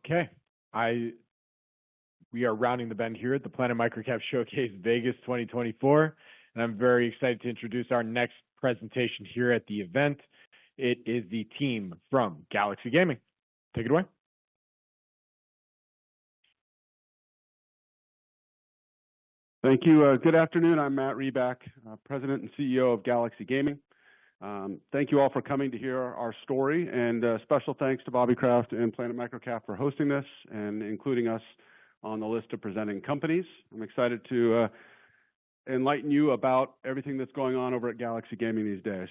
Okay. We are rounding the bend here at the Planet MicroCap Showcase Vegas 2024, and I'm very excited to introduce our next presentation here at the event. It is the team from GLXZ Gaming. Take it away. Thank you. Good afternoon. I'm Matt Reback, President and CEO of GLXZ Gaming. Thank you all for coming to hear our story, and special thanks to Bobby Kraft and Planet MicroCap for hosting this and including us on the list of presenting companies. I'm excited to enlighten you about everything that's going on over at GLXZ Gaming these days.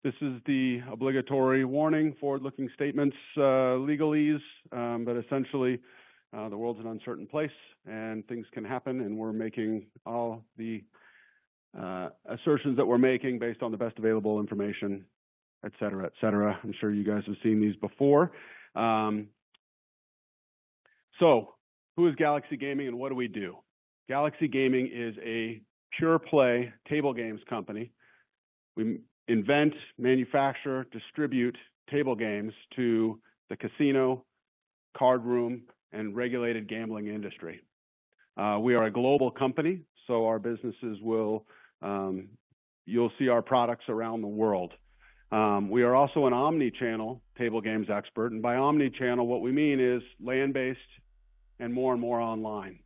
This is the obligatory warning, forward-looking statements, legalese, but essentially the world's an uncertain place and things can happen, and we're making all the assertions that we're making based on the best available information, et cetera, et cetera. I'm sure you guys have seen these before. So who is GLXZ Gaming and what do we do? GLXZ Gaming is a pure play table games company. We invent, manufacture, distribute table games to the casino, card room, and regulated gambling industry. We are a global company, so our businesses will, you'll see our products around the world. We are also an omni-channel table games expert, and by omni-channel, what we mean is land-based and more online.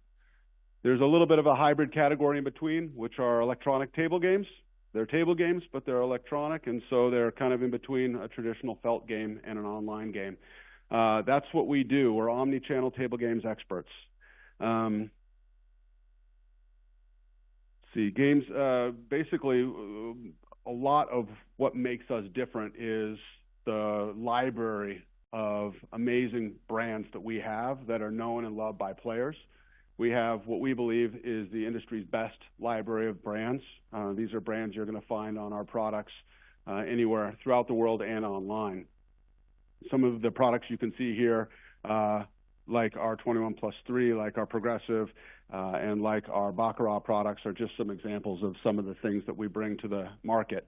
There's a little bit of a hybrid category in between, which are electronic table games. They're table games, but they're electronic, and so they're kind of in between a traditional felt game and an online game. That's what we do. We're omni-channel table games experts. Games, basically, a lot of what makes us different is the library of amazing brands that we have that are known and loved by players. We have what we believe is the industry's best library of brands. These are brands you're going to find on our products anywhere throughout the world and online. Some of the products you can see here, like our 21+3, like our Progressive, and like our Baccarat products are just some examples of some of the things that we bring to the market.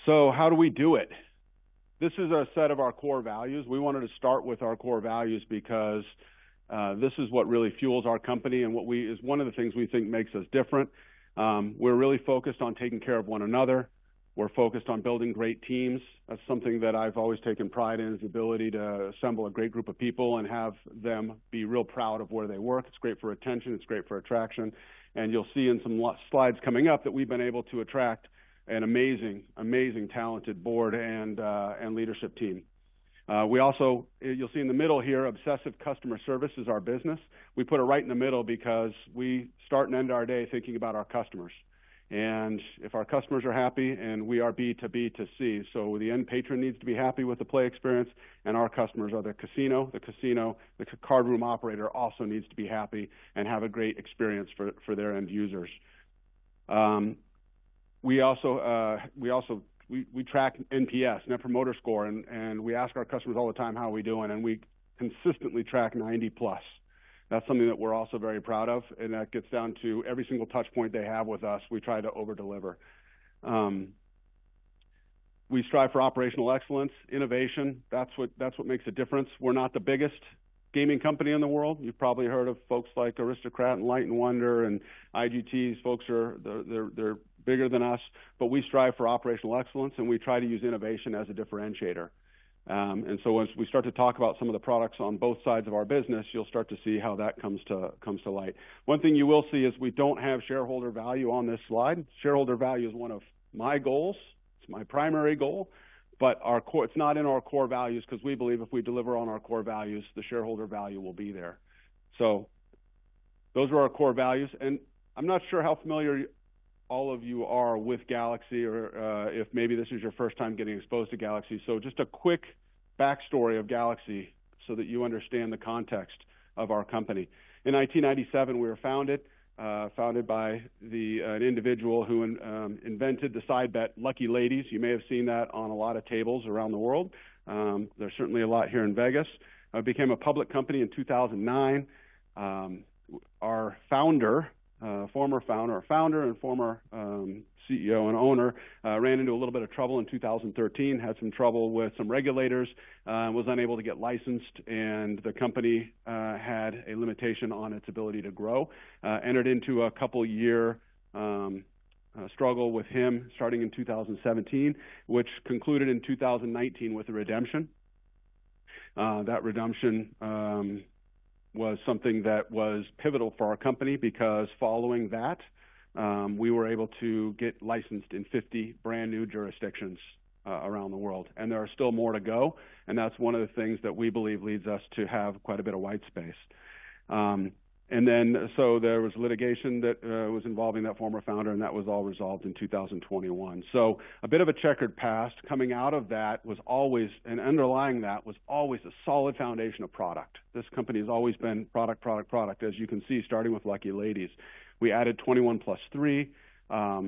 So how do we do it? This is a set of our core values. We wanted to start with our core values because this is what really fuels our company and is one of the things we think makes us different. We're really focused on taking care of one another. We're focused on building great teams. That's something that I've always taken pride in, is the ability to assemble a great group of people and have them be real proud of where they work. It's great for retention. It's great for attraction. And you'll see in some slides coming up that we've been able to attract an amazing, talented board and leadership team. We also, you'll see in the middle here, obsessive customer service is our business. We put it right in the middle because we start and end our day thinking about our customers. And if our customers are happy, and we are B to B to C, so the end patron needs to be happy with the play experience, and our customers are the card room operator also needs to be happy and have a great experience for their end users. We track NPS, Net Promoter Score, and we ask our customers all the time, how are we doing? And we consistently track 90+. That's something that we're also very proud of, and that gets down to every single touch point they have with us. We try to over-deliver. We strive for operational excellence, innovation. That's what makes a difference. We're not the biggest gaming company in the world. You've probably heard of folks like Aristocrat and Light & Wonder and IGTs. Folks they're bigger than us, but we strive for operational excellence, and we try to use innovation as a differentiator. And so once we start to talk about some of the products on both sides of our business, you'll start to see how that comes to light. One thing you will see is we don't have shareholder value on this slide. Shareholder value is one of my goals. It's my primary goal, but it's not in our core values because we believe if we deliver on our core values, the shareholder value will be there. So those are our core values, and I'm not sure how familiar all of you are with GLXZ, or if maybe this is your first time getting exposed to GLXZ. So just a quick backstory of GLXZ so that you understand the context of our company. In 1997, we were founded by an individual who invented the side bet Lucky Ladies. You may have seen that on a lot of tables around the world. There's certainly a lot here in Vegas. Became a public company in 2009. Our founder founder and former CEO and owner, ran into a little bit of trouble in 2013, had some trouble with some regulators, was unable to get licensed, and the company had a limitation on its ability to grow. Entered into a couple-year struggle with him starting in 2017, which concluded in 2019 with a redemption. That redemption was something that was pivotal for our company because following that, we were able to get licensed in 50 brand new jurisdictions around the world. And there are still more to go, and that's one of the things that we believe leads us to have quite a bit of white space. And then, so there was litigation that was involving that former founder, and that was all resolved in 2021. So a bit of a checkered past. Coming out of that was always, and underlying that was always a solid foundation of product. This company has always been product, product, product, as you can see, starting with Lucky Ladies. We added 21+3.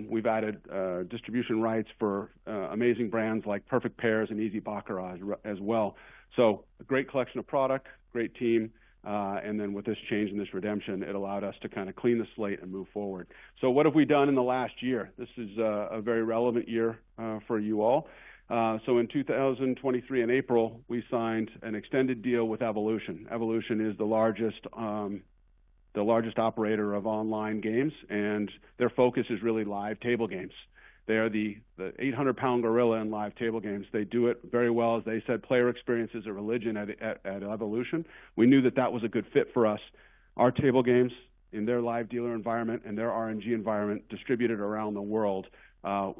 We've added distribution rights for amazing brands like Perfect Pairs and Easy Baccarat as well. So a great collection of product, great team. And then with this change and this redemption, it allowed us to kind of clean the slate and move forward. So what have we done in the last year? This is a very relevant year for you all. So in 2023 in April, we signed an extended deal with Evolution. Evolution is the largest operator of online games, and their focus is really live table games. They are the 800-pound gorilla in live table games. They do it very well. As they said, player experience is a religion at Evolution. We knew that that was a good fit for us. Our table games in their live dealer environment and their RNG environment distributed around the world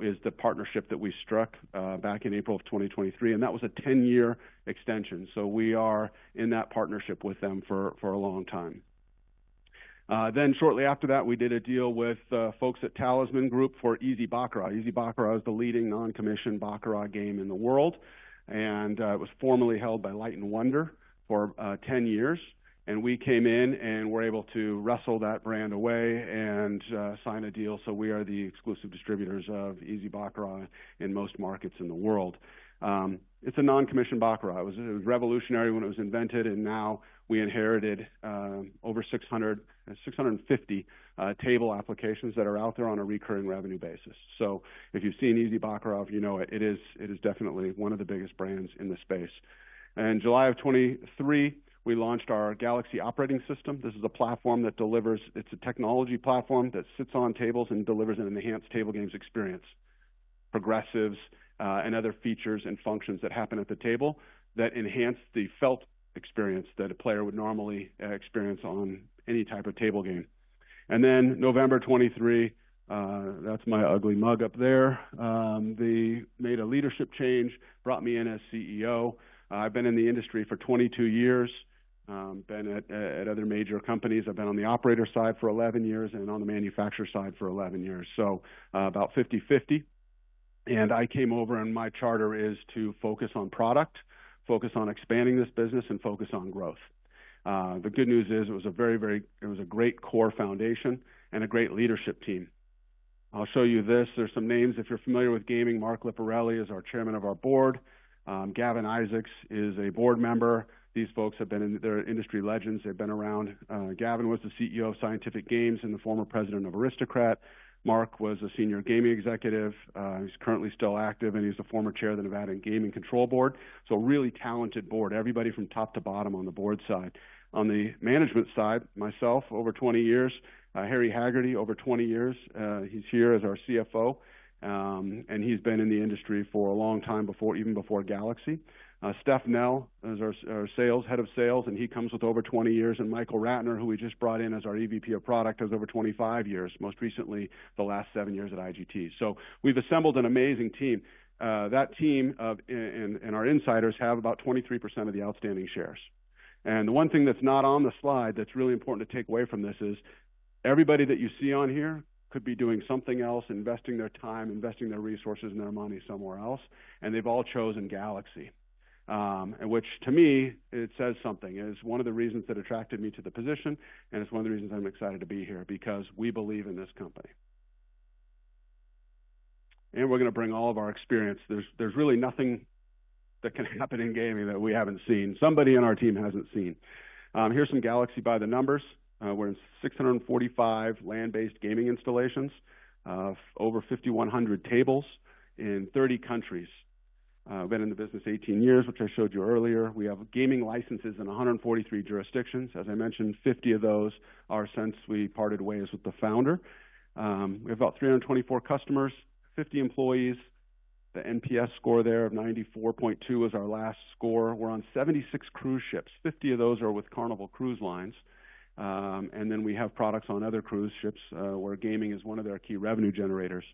is the partnership that we struck back in April of 2023, and that was a 10-year extension. So we are in that partnership with them for a long time. Then shortly after that, we did a deal with folks at Talisman Group for Easy Baccarat. Easy Baccarat is the leading non-commissioned Baccarat game in the world, and it was formerly held by Light & Wonder for 10 years. And we came in and were able to wrestle that brand away and sign a deal. So we are the exclusive distributors of Easy Baccarat in most markets in the world. It's a non-commissioned Baccarat. It was revolutionary when it was invented, and now we inherited over 650 table applications that are out there on a recurring revenue basis. So if you've seen Easy Baccarat, you know it is definitely one of the biggest brands in the space. In July of 23, we launched our Galaxy operating system. This is a platform that delivers, it's a technology platform that sits on tables and delivers an enhanced table games experience. Progressives and other features and functions that happen at the table that enhance the felt experience that a player would normally experience on any type of table game. And then November 23, that's my ugly mug up there. They made a leadership change, brought me in as CEO. I've been in the industry for 22 years, been at other major companies. I've been on the operator side for 11 years and on the manufacturer side for 11 years, so about 50-50. And I came over, and my charter is to focus on product, focus on expanding this business, and focus on growth. The good news is it was a great core foundation and a great leadership team. I'll show you this. There's some names. If you're familiar with gaming, Mark Liparelli is our chairman of our board. Gavin Isaacs is a board member. These folks have been they're industry legends. They've been around. Gavin was the CEO of Scientific Games and the former president of Aristocrat. Mark was a senior gaming executive. He's currently still active, and he's the former chair of the Nevada Gaming Control Board. So a really talented board, everybody from top to bottom on the board side. On the management side, myself, over 20 years. Harry Haggerty, over 20 years. He's here as our CFO, and he's been in the industry for a long time, even before Galaxy. Steph Nell is our head of sales, and he comes with over 20 years. And Michael Ratner, who we just brought in as our EVP of product, has over 25 years, most recently the last 7 years at IGT. So we've assembled an amazing team. That team and our insiders have about 23% of the outstanding shares. And the one thing that's not on the slide that's really important to take away from this is everybody that you see on here could be doing something else, investing their time, investing their resources and their money somewhere else, and they've all chosen Galaxy. Which to me, it says something. It is one of the reasons that attracted me to the position, and it's one of the reasons I'm excited to be here, because we believe in this company. And we're going to bring all of our experience. There's really nothing that can happen in gaming that we haven't seen. Somebody on our team hasn't seen. Here's some Galaxy by the numbers. We're in 645 land-based gaming installations, over 5,100 tables in 30 countries. Been in the business 18 years, which I showed you earlier. We have gaming licenses in 143 jurisdictions. As I mentioned, 50 of those are since we parted ways with the founder. We have about 324 customers, 50 employees. The NPS score there of 94.2 is our last score. We're on 76 cruise ships. 50 of those are with Carnival Cruise Lines. And then we have products on other cruise ships where gaming is one of their key revenue generators.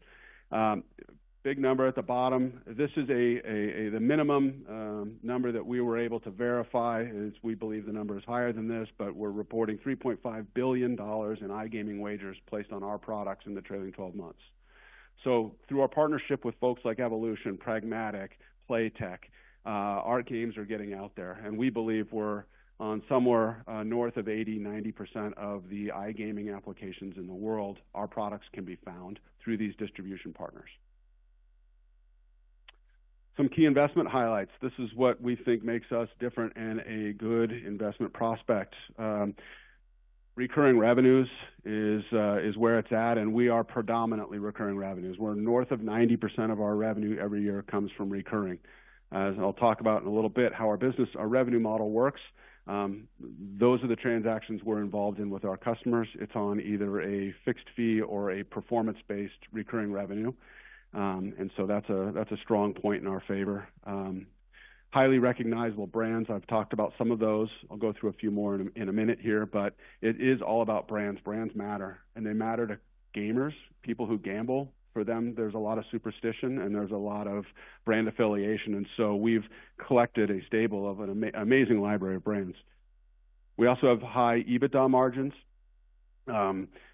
Big number at the bottom. This is the minimum number that we were able to verify. We believe the number is higher than this, but we're reporting $3.5 billion in iGaming wagers placed on our products in the trailing 12 months. So through our partnership with folks like Evolution, Pragmatic, Playtech, our games are getting out there, and we believe we're on somewhere north of 80–90% of the iGaming applications in the world. Our products can be found through these distribution partners. Some key investment highlights. This is what we think makes us different and a good investment prospect. Recurring revenues is where it's at, and we are predominantly recurring revenues. We're north of 90% of our revenue every year comes from recurring. As I'll talk about in a little bit, how our revenue model works. Those are the transactions we're involved in with our customers. It's on either a fixed fee or a performance-based recurring revenue. And so that's a strong point in our favor. Highly recognizable brands. I've talked about some of those. I'll go through a few more in a minute here, but it is all about brands. Brands matter, and they matter to gamers, people who gamble. For them, there's a lot of superstition and there's a lot of brand affiliation, and so we've collected a stable of an amazing library of brands. We also have high EBITDA margins.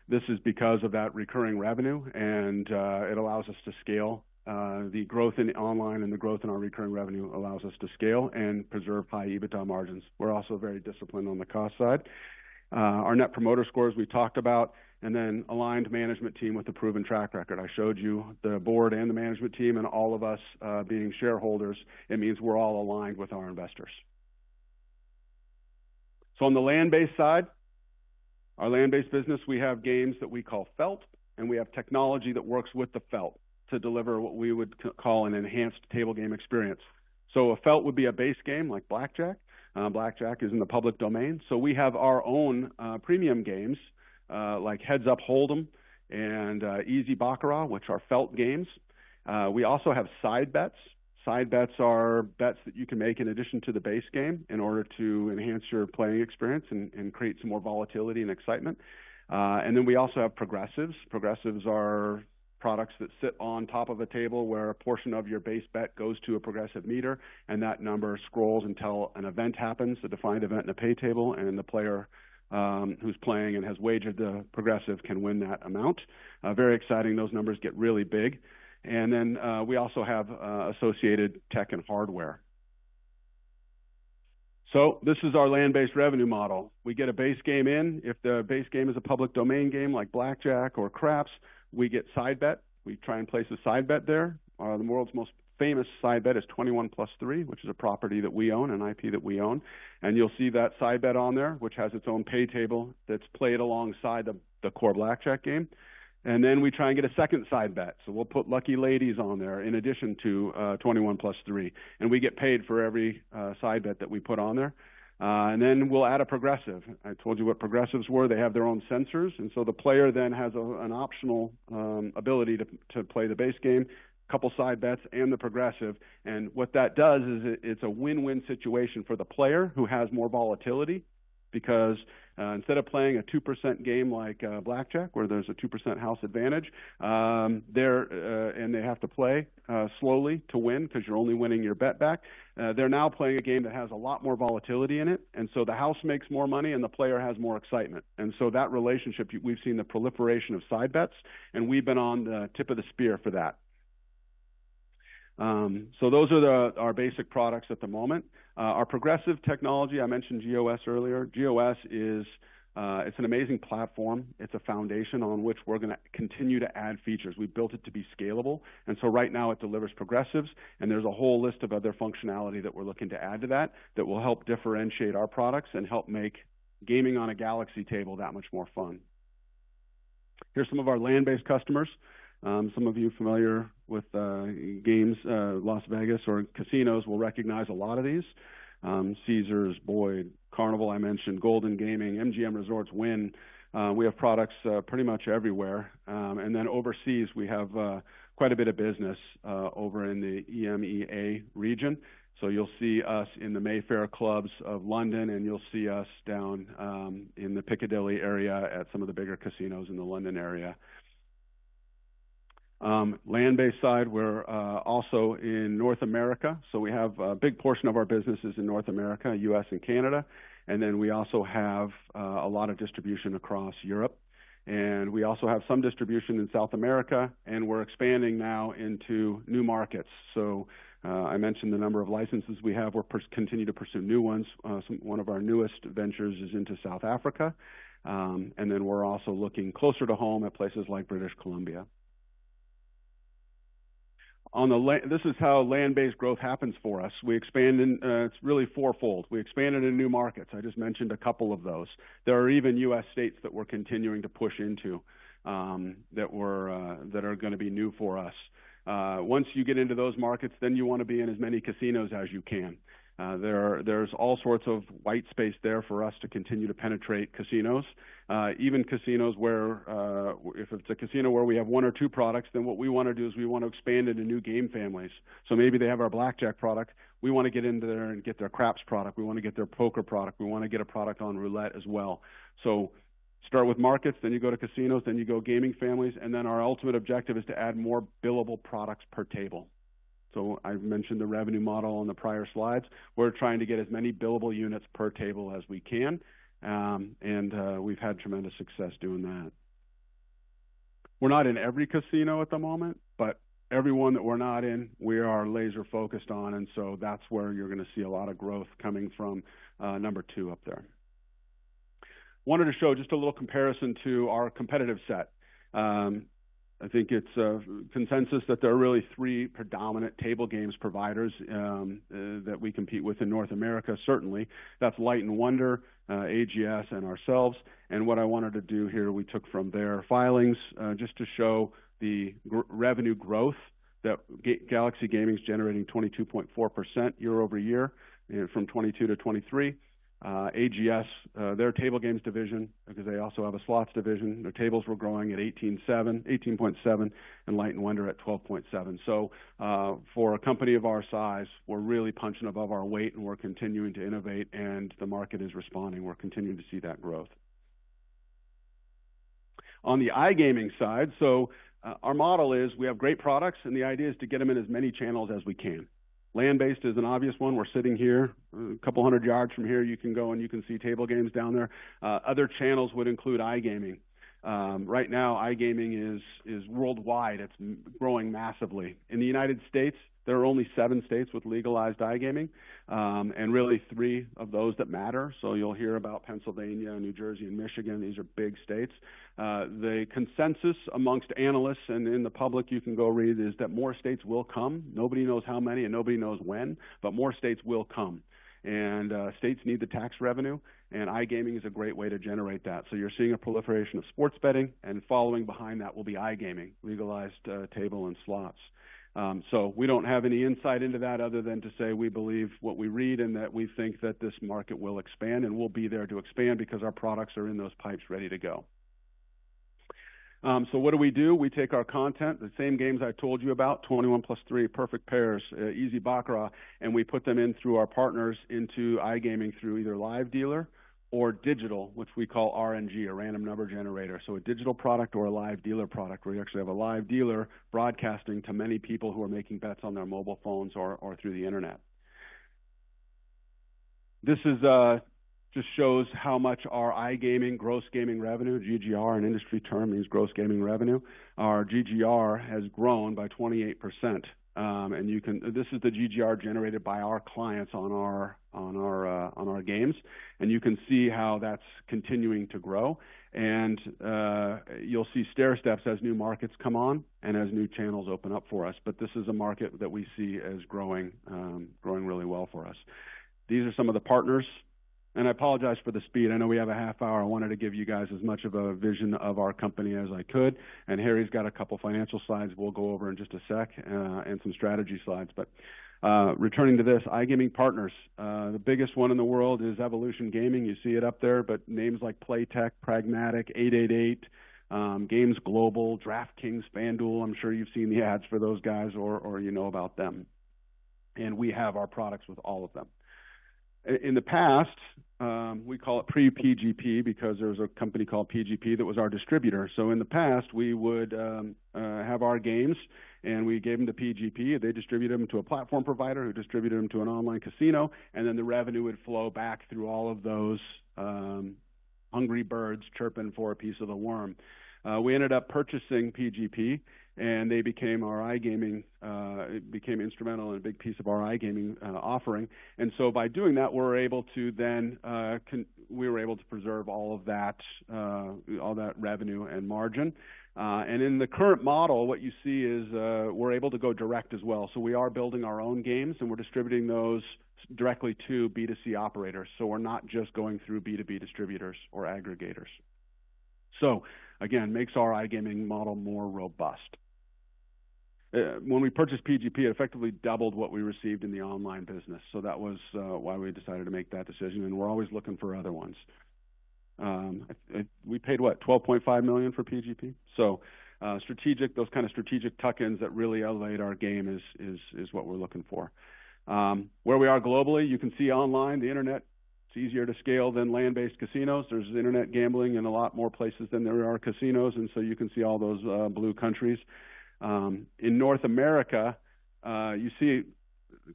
This is because of that recurring revenue, and it allows us to scale. The growth in online and the growth in our recurring revenue allows us to scale and preserve high EBITDA margins. We're also very disciplined on the cost side. Our net promoter scores we talked about, and then aligned management team with a proven track record. I showed you the board and the management team, and all of us being shareholders. It means we're all aligned with our investors. So on the land-based side, our land-based business, we have games that we call felt, and we have technology that works with the felt to deliver what we would call an enhanced table game experience. So a felt would be a base game like blackjack. Blackjack is in the public domain. So we have our own premium games like Heads Up Hold'em and Easy Baccarat, which are felt games. We also have side bets. Side bets are bets that you can make in addition to the base game in order to enhance your playing experience and create some more volatility and excitement. And then we also have progressives. Progressives are products that sit on top of a table where a portion of your base bet goes to a progressive meter, and that number scrolls until an event happens, a defined event in a pay table, and the player who's playing and has wagered the progressive can win that amount. Very exciting. Those numbers get really big. And then we also have associated tech and hardware. So this is our land-based revenue model. We get a base game in. If the base game is a public domain game like blackjack or craps, we get side bet. We try and place a side bet there. The world's most famous side bet is 21+3, which is a property that we own, an IP that we own. And you'll see that side bet on there, which has its own pay table that's played alongside the core blackjack game. And then we try and get a second side bet. So we'll put Lucky Ladies on there in addition to 21+3. And we get paid for every side bet that we put on there. And then we'll add a progressive. I told you what progressives were. They have their own sensors. And so the player then has an optional ability to play the base game, a couple side bets, and the progressive. And what that does is it's a win-win situation for the player who has more volatility, because instead of playing a 2% game like blackjack, where there's a 2% house advantage, and they have to play slowly to win because you're only winning your bet back, they're now playing a game that has a lot more volatility in it, and so the house makes more money and the player has more excitement. And so that relationship, we've seen the proliferation of side bets, and we've been on the tip of the spear for that. So those are our basic products at the moment. Our progressive technology, I mentioned GOS earlier. GOS is it's an amazing platform. It's a foundation on which we're going to continue to add features. We built it to be scalable, and so right now it delivers progressives, and there's a whole list of other functionality that we're looking to add to that will help differentiate our products and help make gaming on a Galaxy table that much more fun. Here's some of our land-based customers. Some of you familiar with games, Las Vegas or casinos will recognize a lot of these. Caesars, Boyd, Carnival, I mentioned, Golden Gaming, MGM Resorts, Wynn. We have products pretty much everywhere. And then overseas, we have quite a bit of business over in the EMEA region. So you'll see us in the Mayfair clubs of London, and you'll see us down in the Piccadilly area at some of the bigger casinos in the London area. Land-based side, we're also in North America. So we have a big portion of our businesses in North America, US and Canada. And then we also have a lot of distribution across Europe. And we also have some distribution in South America, and we're expanding now into new markets. So I mentioned the number of licenses we have. We're continue to pursue new ones. One of our newest ventures is into South Africa. And then we're also looking closer to home at places like British Columbia. This is how land-based growth happens for us. We expand in, it's really fourfold. We expanded in new markets. I just mentioned a couple of those. There are even U.S. states that we're continuing to push into that are going to be new for us. Once you get into those markets, then you want to be in as many casinos as you can. There's all sorts of white space there for us to continue to penetrate casinos. Even casinos where, if it's a casino where we have one or two products, then what we want to do is we want to expand into new game families. So maybe they have our blackjack product. We want to get into there and get their craps product. We want to get their poker product. We want to get a product on roulette as well. So start with markets, then you go to casinos, then you go gaming families, and then our ultimate objective is to add more billable products per table. So I mentioned the revenue model on the prior slides. We're trying to get as many billable units per table as we can, and we've had tremendous success doing that. We're not in every casino at the moment, but every one that we're not in, we are laser focused on, and so that's where you're going to see a lot of growth coming from number 2 up there. Wanted to show just a little comparison to our competitive set. I think it's a consensus that there are really 3 predominant table games providers that we compete with in North America, certainly. That's Light & Wonder, AGS, and ourselves. And what I wanted to do here, we took from their filings just to show the revenue growth that Galaxy Gaming is generating 22.4% year over year from 22 to 23. AGS, their table games division, because they also have a slots division, their tables were growing at 18.7, and Light & Wonder at 12.7. So for a company of our size, we're really punching above our weight, and we're continuing to innovate, and the market is responding. We're continuing to see that growth. On the iGaming side, so our model is we have great products, and the idea is to get them in as many channels as we can. Land-based is an obvious one. We're sitting here, a couple hundred yards from here. You can go and you can see table games down there. Other channels would include iGaming. Right now, iGaming is worldwide. It's growing massively. In the United States, there are only 7 states with legalized iGaming, and really 3 of those that matter. So you'll hear about Pennsylvania, New Jersey, and Michigan. These are big states. The consensus amongst analysts and in the public, you can go read, is that more states will come. Nobody knows how many and nobody knows when, but more states will come. And states need the tax revenue, and iGaming is a great way to generate that. So you're seeing a proliferation of sports betting, and following behind that will be iGaming, legalized table and slots. So we don't have any insight into that other than to say we believe what we read and that we think that this market will expand, and we'll be there to expand because our products are in those pipes ready to go. So what do? We take our content, the same games I told you about, 21 plus 3, Perfect Pairs, Easy Baccarat, and we put them in through our partners into iGaming through either live dealer or digital, which we call RNG, a random number generator. So a digital product or a live dealer product, where you actually have a live dealer broadcasting to many people who are making bets on their mobile phones or through the internet. This is just shows how much our iGaming, gross gaming revenue, GGR, an industry term means gross gaming revenue. Our GGR has grown by 28%. And you can, this is the GGR generated by our clients on our games, and you can see how that's continuing to grow. And you'll see stair steps as new markets come on and as new channels open up for us. But this is a market that we see as growing really well for us. These are some of the partners And I apologize for the speed. I know we have a half hour. I wanted to give you guys as much of a vision of our company as I could. And Harry's got a couple financial slides we'll go over in just a sec, and some strategy slides. But returning to this, iGaming partners. The biggest one in the world is Evolution Gaming. You see it up there, but names like Playtech, Pragmatic, 888, Games Global, DraftKings, FanDuel. I'm sure you've seen the ads for those guys, or you know about them. And we have our products with all of them. In the past, we call it pre-PGP because there was a company called PGP that was our distributor. So in the past, we would have our games, and we gave them to PGP. They distributed them to a platform provider who distributed them to an online casino, and then the revenue would flow back through all of those hungry birds chirping for a piece of the worm. We ended up purchasing PGP, and they became our iGaming, it became instrumental in a big piece of our iGaming offering. And so by doing that, we're able to then, we were able to preserve all that revenue and margin. And in the current model, what you see is we're able to go direct as well. So we are building our own games, and we're distributing those directly to B2C operators. So we're not just going through B2B distributors or aggregators. So again, makes our iGaming model more robust. When we purchased PGP, it effectively doubled what we received in the online business. So that was why we decided to make that decision, and we're always looking for other ones. We paid, what, $12.5 million for PGP? So strategic, those kind of strategic tuck-ins that really elevate our game is what we're looking for. Where we are globally, you can see online, the internet. It's easier to scale than land-based casinos. There's internet gambling in a lot more places than there are casinos, and so you can see all those blue countries. In North America, you see,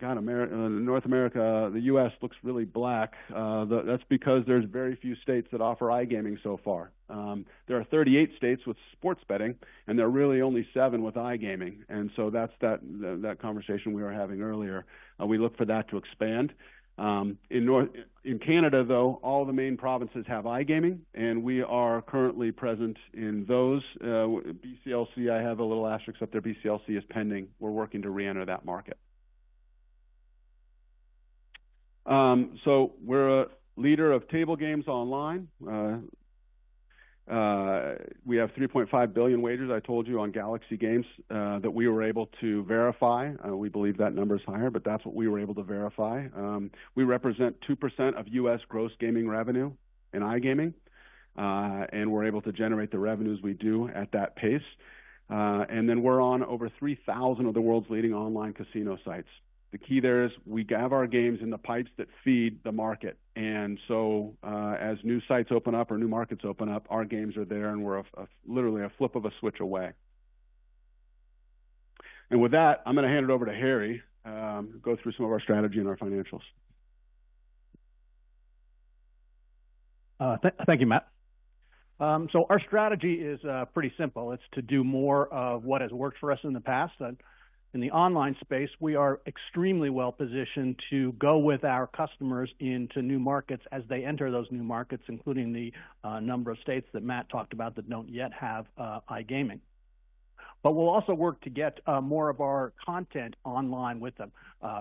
North America, the U.S. looks really black. That's because there's very few states that offer iGaming so far. There are 38 states with sports betting, and there are really only 7 with iGaming. And so that's that conversation we were having earlier. We look for that to expand. In Canada, though, all the main provinces have iGaming, and we are currently present in those. BCLC, I have a little asterisk up there. BCLC is pending. We're working to re-enter that market. So we're a leader of table games online. We have 3.5 billion wagers, I told you, on Galaxy games that we were able to verify. We believe that number is higher, but that's what we were able to verify. We represent 2% of U.S. gross gaming revenue in iGaming, and we're able to generate the revenues we do at that pace. And then we're on over 3,000 of the world's leading online casino sites. The key there is we have our games in the pipes that feed the market. And so as new sites open up or new markets open up, our games are there, and we're literally a flip of a switch away. And with that, I'm going to hand it over to Harry, go through some of our strategy and our financials. Thank you, Matt. So our strategy is pretty simple. It's to do more of what has worked for us in the past. In the online space, we are extremely well positioned to go with our customers into new markets as they enter those new markets, including the number of states that Matt talked about that don't yet have iGaming. But we'll also work to get more of our content online with them.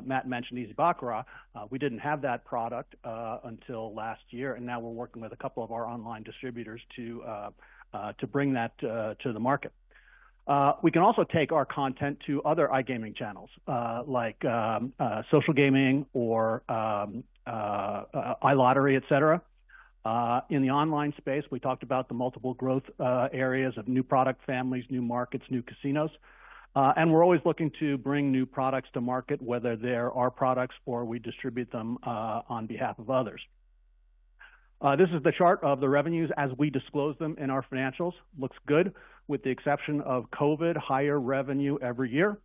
Matt mentioned Easy Baccarat. We didn't have that product until last year, and now we're working with a couple of our online distributors to bring that to the market. We can also take our content to other iGaming channels, like social gaming or iLottery, et cetera. In the online space, we talked about the multiple growth areas of new product families, new markets, new casinos. And we're always looking to bring new products to market, whether they're our products or we distribute them on behalf of others. This is the chart of the revenues as we disclose them in our financials. Looks good, with the exception of COVID, higher revenue every year.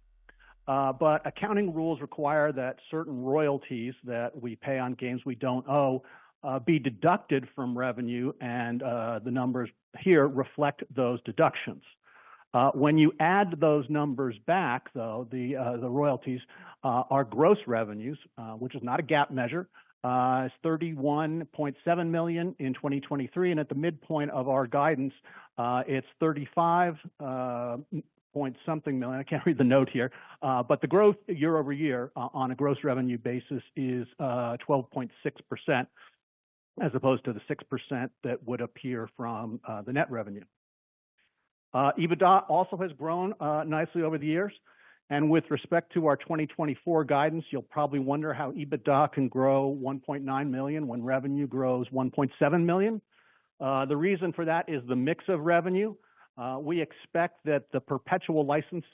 But accounting rules require that certain royalties that we pay on games we don't owe be deducted from revenue, and the numbers here reflect those deductions. When you add those numbers back, though, the royalties are gross revenues, which is not a GAAP measure. It's $31.7 million in 2023, and at the midpoint of our guidance, it's 35 point something million. I can't read the note here, but the growth year over year on a gross revenue basis is 12.6%. as opposed to the 6% that would appear from the net revenue. EBITDA also has grown nicely over the years. And with respect to our 2024 guidance, you'll probably wonder how EBITDA can grow 1.9 million when revenue grows 1.7 million. The reason for that is the mix of revenue. We expect that the perpetual license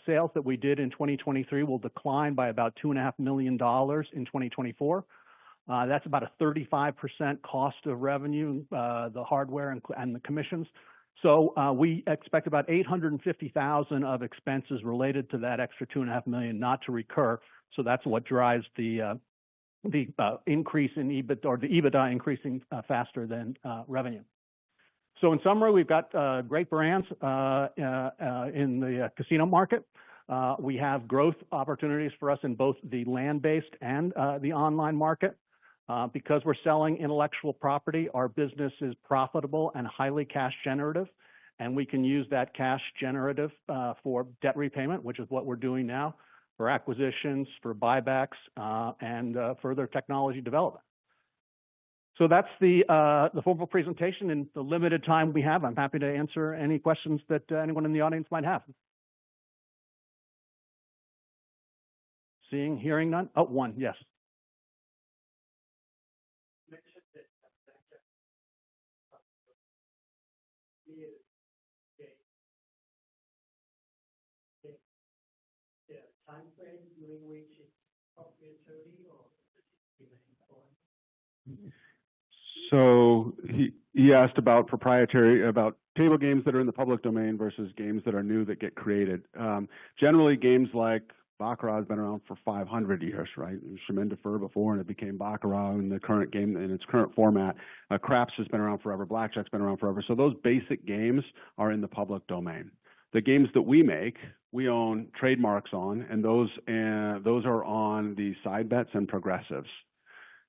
sales that we did in 2023 will decline by about $2.5 million in 2024. That's about a 35% cost of revenue, the hardware and the commissions. So we expect about $850,000 of expenses related to that extra $2.5 million not to recur. So that's what drives the increase in EBITDA, or the EBITDA increasing faster than revenue. So in summary, we've got great brands in the casino market. We have growth opportunities for us in both the land-based and the online market. Because we're selling intellectual property, our business is profitable and highly cash generative, and we can use that cash generative for debt repayment, which is what we're doing now, for acquisitions, for buybacks, and further technology development. So that's the formal presentation. In the limited time we have, I'm happy to answer any questions that anyone in the audience might have. Seeing, hearing none? Oh, one, yes. Time frame during which it's proprietary or so he asked about proprietary, about table games that are in the public domain versus games that are new that get created. Generally, games like Baccarat has been around for 500 years, right? It was Chemin de Fer before, and it became Baccarat in the current game, in its current format. Craps has been around forever. Blackjack's been around forever. So those basic games are in the public domain. The games that we make, we own trademarks on, and those are on the side bets and progressives.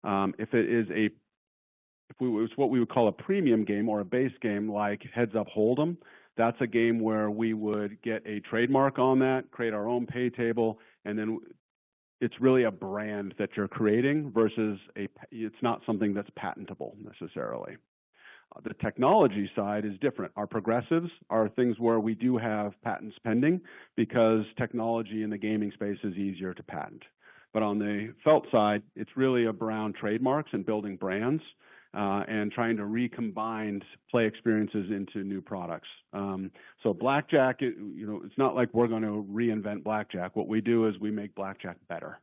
If it's what we would call a premium game or a base game like Heads Up Hold'em, that's a game where we would get a trademark on that, create our own pay table, and then it's really a brand that you're creating versus it's not something that's patentable necessarily. The technology side is different. Our progressives are things where we do have patents pending because technology in the gaming space is easier to patent. But on the felt side, it's really around trademarks and building brands and trying to recombine play experiences into new products. So blackjack, it's not like we're going to reinvent blackjack. What we do is we make blackjack better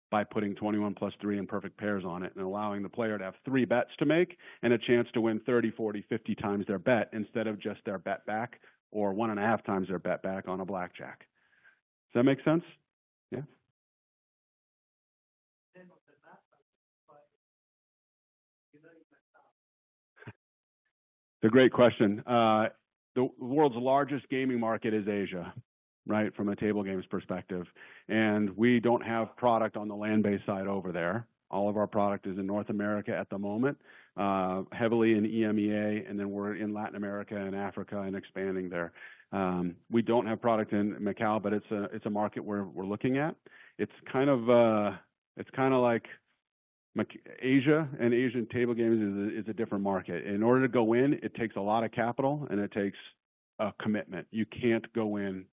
by putting 21 plus 3 and perfect pairs on it and allowing the player to have 3 bets to make and a chance to win 30, 40, 50 times their bet instead of just their bet back or 1.5 times their bet back on a blackjack. Does that make sense? Yeah. It's a great question. The world's largest gaming market is Asia, right, from a table games perspective. And we don't have product on the land-based side over there. All of our product is in North America at the moment, heavily in EMEA, and then we're in Latin America and Africa and expanding there. We don't have product in Macau, but it's a market we're looking at. It's kind of like Asia, and Asian table games is a different market. In order to go in, it takes a lot of capital and it takes a commitment. You can't go in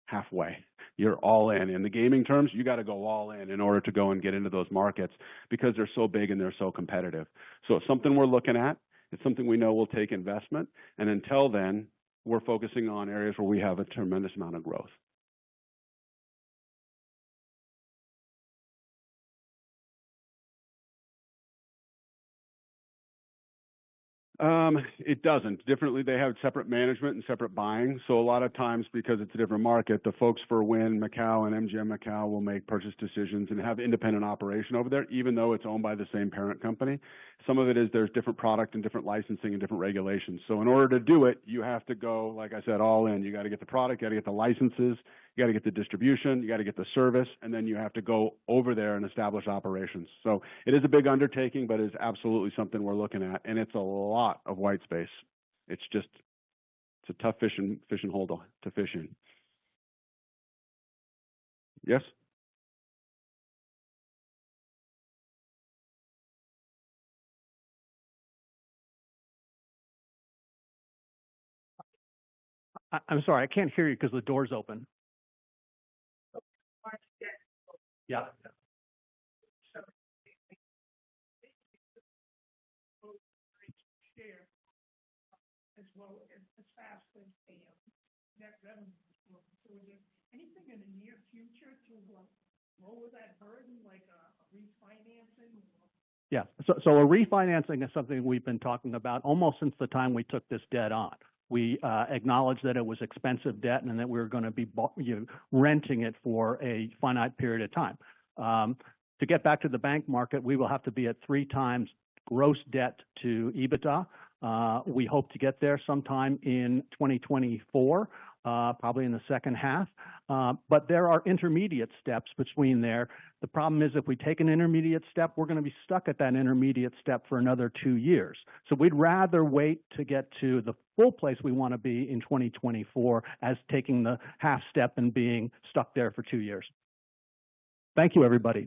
halfway. You're all in. In the gaming terms, you got to go all in order to go and get into those markets because they're so big and they're so competitive. So it's something we're looking at. It's something we know will take investment. And until then, we're focusing on areas where we have a tremendous amount of growth. It doesn't. Differently, they have separate management and separate buying. So a lot of times, because it's a different market, the folks for Wynn Macau and MGM Macau will make purchase decisions and have independent operation over there, even though it's owned by the same parent company. Some of it is there's different product and different licensing and different regulations. So in order to do it, you have to go, like I said, all in. You got to get the product, you got to get the licenses, you got to get the distribution, you got to get the service, and then you have to go over there and establish operations. So it is a big undertaking, but it's absolutely something we're looking at, and it's a lot of white space. It's a tough fishing hole to fish in. Yes? I'm sorry, I can't hear you because the door's open. Yeah. As well as fast as the net revenue. So is there anything in the near future to lower that burden, like a refinancing? Yeah, so a refinancing is something we've been talking about almost since the time we took this debt on. We acknowledged that it was expensive debt and that we were going to be renting it for a finite period of time. To get back to the bank market, we will have to be at 3 times gross debt to EBITDA. We hope to get there sometime in 2024, probably in the second half. But there are intermediate steps between there. The problem is if we take an intermediate step, we're going to be stuck at that intermediate step for another 2 years. So we'd rather wait to get to the full place we want to be in 2024 as taking the half step and being stuck there for 2 years. Thank you, everybody.